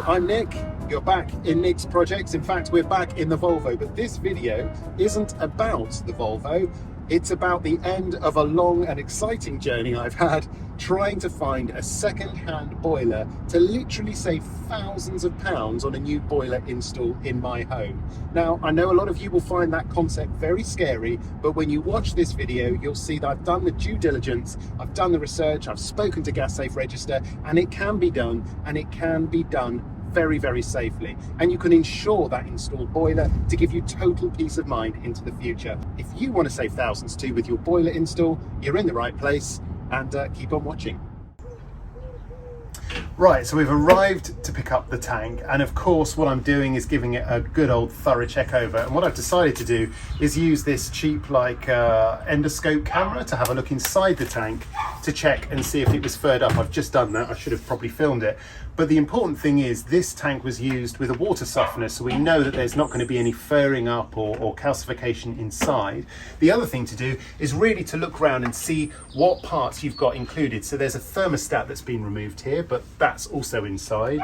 I'm Nick. You're back in Nick's projects. In fact, we're back in the Volvo, but this video isn't about the Volvo. It's about the end of a long and exciting journey I've had trying to find a second-hand boiler to literally save thousands of pounds on a new boiler install in my home. Now, I know a lot of you will find that concept very scary, but when you watch this video, you'll see that I've done the due diligence, I've done the research, I've spoken to Gas Safe Register, and it can be done, and it can be done very, very safely. And you can insure that installed boiler to give you total peace of mind into the future. If you want to save thousands too with your boiler install, you're in the right place, and keep on watching. Right, so we've arrived to pick up the tank, and of course what I'm doing is giving it a good old thorough check over. And what I've decided to do is use this cheap endoscope camera to have a look inside the tank to check and see if it was furred up. I've just done that. I should have probably filmed it. But the important thing is this tank was used with a water softener, so we know that there's not going to be any furring up or calcification inside. The other thing to do is really to look around and see what parts you've got included. So there's a thermostat that's been removed here, but that's also inside.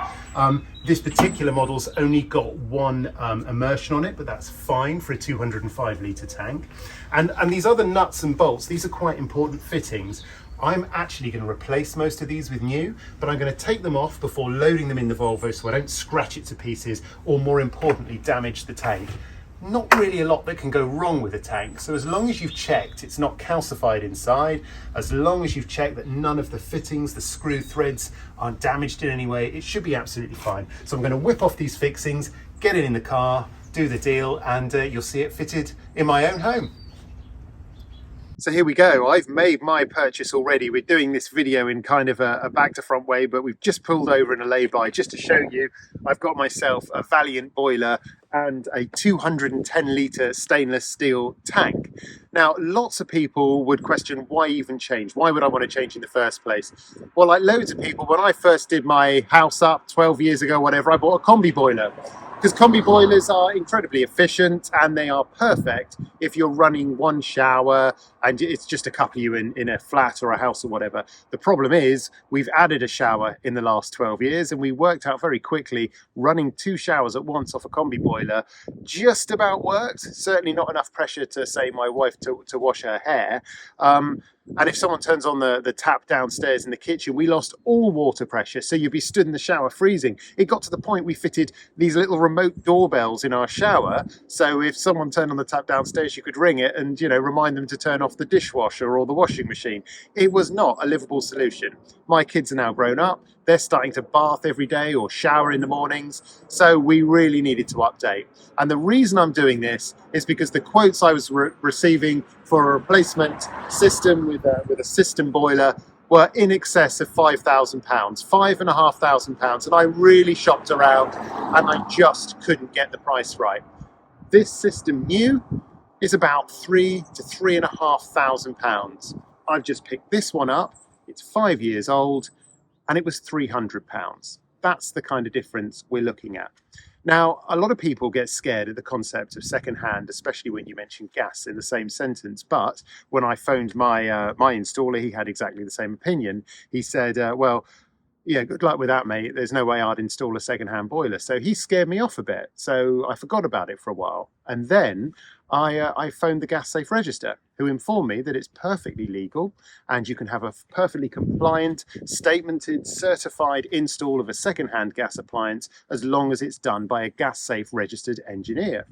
This particular model's only got one immersion on it, but that's fine for a 205 litre tank. And these other nuts and bolts, these are quite important fittings. I'm actually going to replace most of these with new, but I'm going to take them off before loading them in the Volvo so I don't scratch it to pieces or, more importantly, damage the tank. Not really a lot that can go wrong with a tank, so as long as you've checked it's not calcified inside, as long as you've checked that none of the fittings, the screw threads aren't damaged in any way, it should be absolutely fine. So I'm going to whip off these fixings, get it in the car, do the deal, and you'll see it fitted in my own home. So here we go. I've made my purchase already. We're doing this video in kind of a back to front way, but we've just pulled over in a lay-by just to show you. I've got myself a Valiant boiler and a 210 litre stainless steel tank. Now, lots of people would question why even change? Why would I want to change in the first place? Well, like loads of people, when I first did my house up 12 years ago, whatever, I bought a combi boiler. Because combi boilers are incredibly efficient and they are perfect if you're running one shower and it's just a couple of you in a flat or a house or whatever. The problem is we've added a shower in the last 12 years and we worked out very quickly running 2 showers at once off a combi boiler just about worked. Certainly not enough pressure to, say, my wife to wash her hair. And if someone turns on the tap downstairs in the kitchen, we lost all water pressure. So you'd be stood in the shower freezing. It got to the point we fitted these little remote doorbells in our shower. So if someone turned on the tap downstairs, you could ring it and, you know, remind them to turn off the dishwasher or the washing machine. It was not a livable solution. My kids are now grown up. They're starting to bath every day or shower in the mornings. So we really needed to update. And the reason I'm doing this is because the quotes I was receiving for a replacement system with a system boiler were in excess of £5,000, £5,500, and I really shopped around and I just couldn't get the price right. This system new is about £3,000 to £3,500. I've just picked this one up. It's 5 years old and it was £300. That's the kind of difference we're looking at. Now, a lot of people get scared at the concept of second-hand, especially when you mention gas in the same sentence. But when I phoned my installer, he had exactly the same opinion. He said, well, yeah, good luck with that, mate. There's no way I'd install a second-hand boiler. So he scared me off a bit. So I forgot about it for a while. And then I phoned the Gas Safe Register, who informed me that it's perfectly legal and you can have a perfectly compliant, statemented, certified install of a second-hand gas appliance as long as it's done by a Gas Safe registered engineer.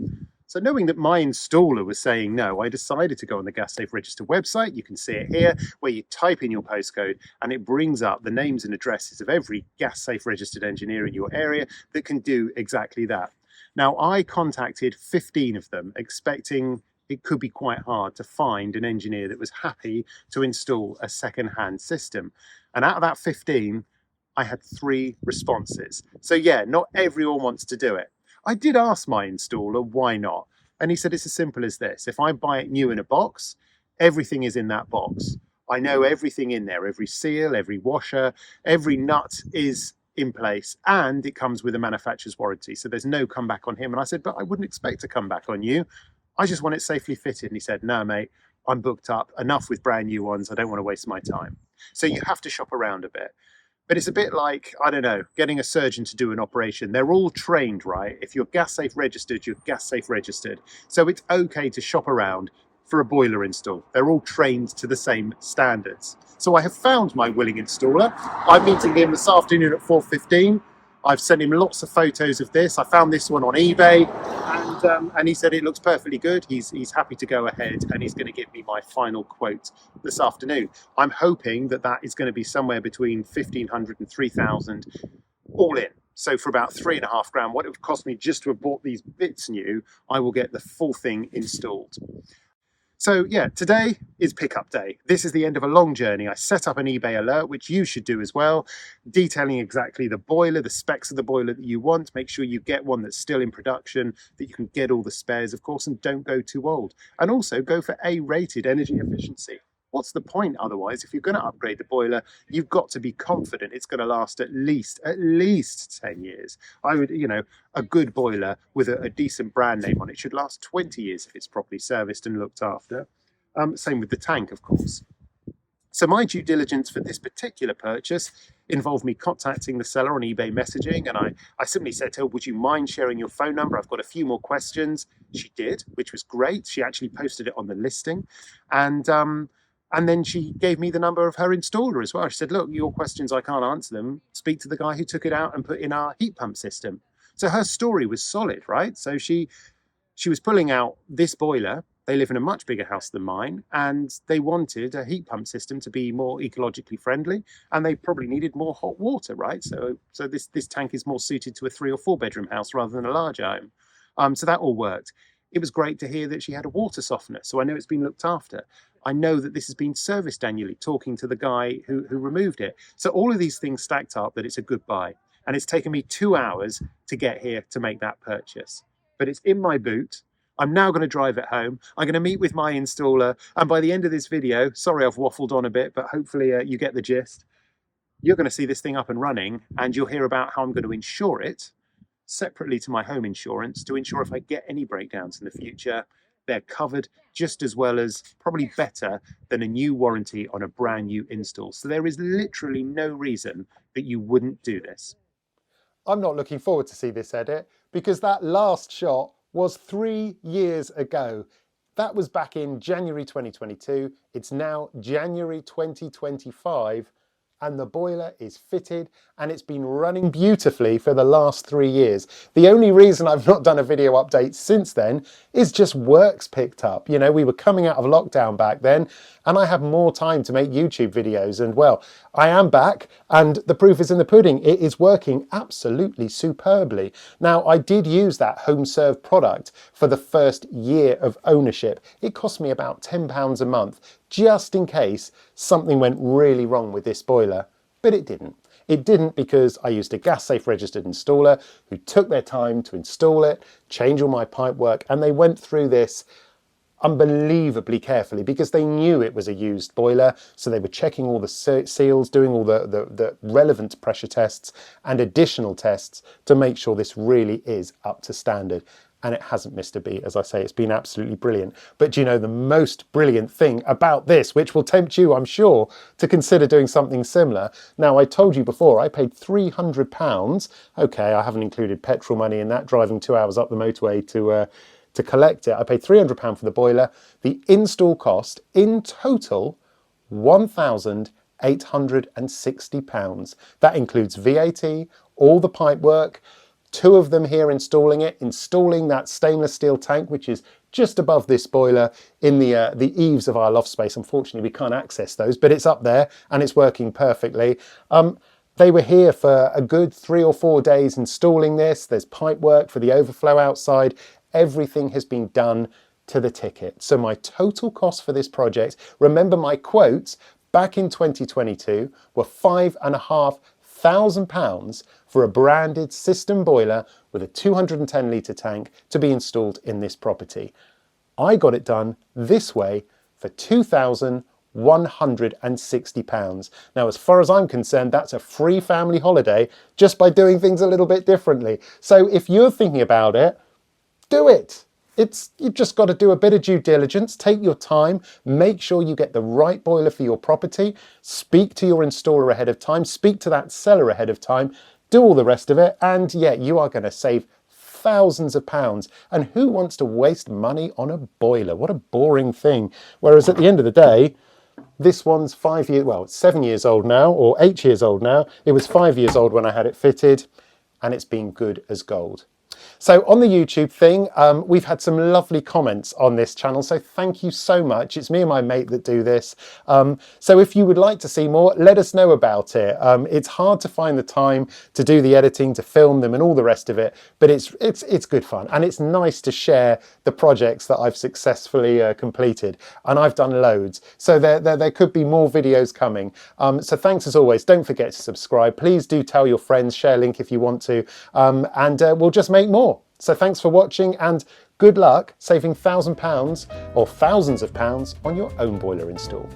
So knowing that my installer was saying no, I decided to go on the Gas Safe Register website. You can see it here, where you type in your postcode and it brings up the names and addresses of every Gas Safe registered engineer in your area that can do exactly that. Now, I contacted 15 of them, expecting it could be quite hard to find an engineer that was happy to install a second-hand system. And out of that 15, I had 3 responses. So yeah, not everyone wants to do it. I did ask my installer why not, and he said it's as simple as this. If I buy it new in a box, everything is in that box. I know everything in there, every seal, every washer, every nut is in place, and it comes with a manufacturer's warranty, so there's no comeback on him. And I said, but I wouldn't expect to come back on you. I just want it safely fitted. And he said, no, mate, I'm booked up enough with brand new ones. I don't want to waste my time. So you have to shop around a bit. But it's a bit like, I don't know, getting a surgeon to do an operation. They're all trained, right? If you're gas safe registered, you're gas safe registered. So it's okay to shop around for a boiler install. They're all trained to the same standards. So I have found my willing installer. I'm meeting him this afternoon at 4:15. I've sent him lots of photos of this. I found this one on eBay, and he said it looks perfectly good. He's happy to go ahead, and he's going to give me my final quote this afternoon. I'm hoping that that is going to be somewhere between 1,500 and 3,000 all in. So for about £3.5 grand, what it would cost me just to have bought these bits new, I will get the full thing installed. So yeah, today is pickup day. This is the end of a long journey. I set up an eBay alert, which you should do as well, detailing exactly the boiler, the specs of the boiler that you want. Make sure you get one that's still in production, that you can get all the spares, of course, and don't go too old. And also go for A-rated energy efficiency. What's the point otherwise? If you're going to upgrade the boiler, you've got to be confident it's going to last at least 10 years. I would, a good boiler with a decent brand name on it should last 20 years if it's properly serviced and looked after. Same with the tank, of course. So my due diligence for this particular purchase involved me contacting the seller on eBay messaging, and I simply said to her, would you mind sharing your phone number? I've got a few more questions. She did, which was great. She actually posted it on the listing, and then she gave me the number of her installer as well. She said, look, your questions, I can't answer them. Speak to the guy who took it out and put in our heat pump system. So her story was solid, right? So she was pulling out this boiler. They live in a much bigger house than mine, and they wanted a heat pump system to be more ecologically friendly, and they probably needed more hot water, right? So this tank is more suited to a 3 or 4 bedroom house rather than a large home. So that all worked. It was great to hear that she had a water softener, so I know it's been looked after. I know that this has been serviced annually, talking to the guy who removed it. So all of these things stacked up that it's a good buy. And it's taken me 2 hours to get here to make that purchase. But it's in my boot. I'm now going to drive it home. I'm going to meet with my installer. And by the end of this video, sorry I've waffled on a bit, but hopefully you get the gist. You're going to see this thing up and running, and you'll hear about how I'm going to insure it separately to my home insurance to ensure if I get any breakdowns in the future, they're covered just as well as, probably better than, a new warranty on a brand new install. So there is literally no reason that you wouldn't do this. I'm not looking forward to see this edit because that last shot was 3 years ago. That was back in January 2022. It's now January 2025. And the boiler is fitted and it's been running beautifully for the last 3 years. The only reason I've not done a video update since then is just work's picked up. You know, we were coming out of lockdown back then and I had more time to make YouTube videos, and well, I am back and the proof is in the pudding. It is working absolutely superbly. Now, I did use that HomeServe product for the first year of ownership. It cost me about £10 a month, just in case something went really wrong with this boiler, but it didn't. It didn't because I used a gas safe registered installer who took their time to install it, change all my pipe work, and they went through this unbelievably carefully because they knew it was a used boiler, so they were checking all the seals, doing all the relevant pressure tests and additional tests to make sure this really is up to standard. And it hasn't missed a beat. As I say, it's been absolutely brilliant. But do you know the most brilliant thing about this, which will tempt you, I'm sure, to consider doing something similar? Now, I told you before, I paid £300. Okay, I haven't included petrol money in that, driving 2 hours up the motorway to collect it. I paid £300 for the boiler. The install cost in total, £1,860. That includes VAT, all the pipe work, 2 of them here installing that stainless steel tank, which is just above this boiler in the eaves of our loft space. Unfortunately, we can't access those, but it's up there and it's working perfectly. They were here for a good 3 or 4 days installing this. There's pipe work for the overflow outside. Everything has been done to the ticket. So my total cost for this project, remember my quotes back in 2022 were £5,500 for a branded system boiler with a 210 litre tank to be installed in this property. I got it done this way for £2,160. Now, as far as I'm concerned, that's a free family holiday just by doing things a little bit differently. So if you're thinking about it, do it. You've just got to do a bit of due diligence, take your time, make sure you get the right boiler for your property, speak to your installer ahead of time, speak to that seller ahead of time, do all the rest of it, and yeah, you are going to save thousands of pounds. And who wants to waste money on a boiler? What a boring thing. Whereas at the end of the day, this one's 5 years, well, it's 7 years old now, or 8 years old now. It was 5 years old when I had it fitted, and it's been good as gold. So on the YouTube thing, we've had some lovely comments on this channel, so thank you so much. It's me and my mate that do this. So if you would like to see more, let us know about it. It's hard to find the time to do the editing, to film them and all the rest of it, but it's good fun, and it's nice to share the projects that I've successfully completed, and I've done loads. So there could be more videos coming. So thanks as always. Don't forget to subscribe. Please do tell your friends, share a link if you want to, and we'll just make more. So thanks for watching, and good luck saving £1,000 or thousands of pounds on your own boiler install.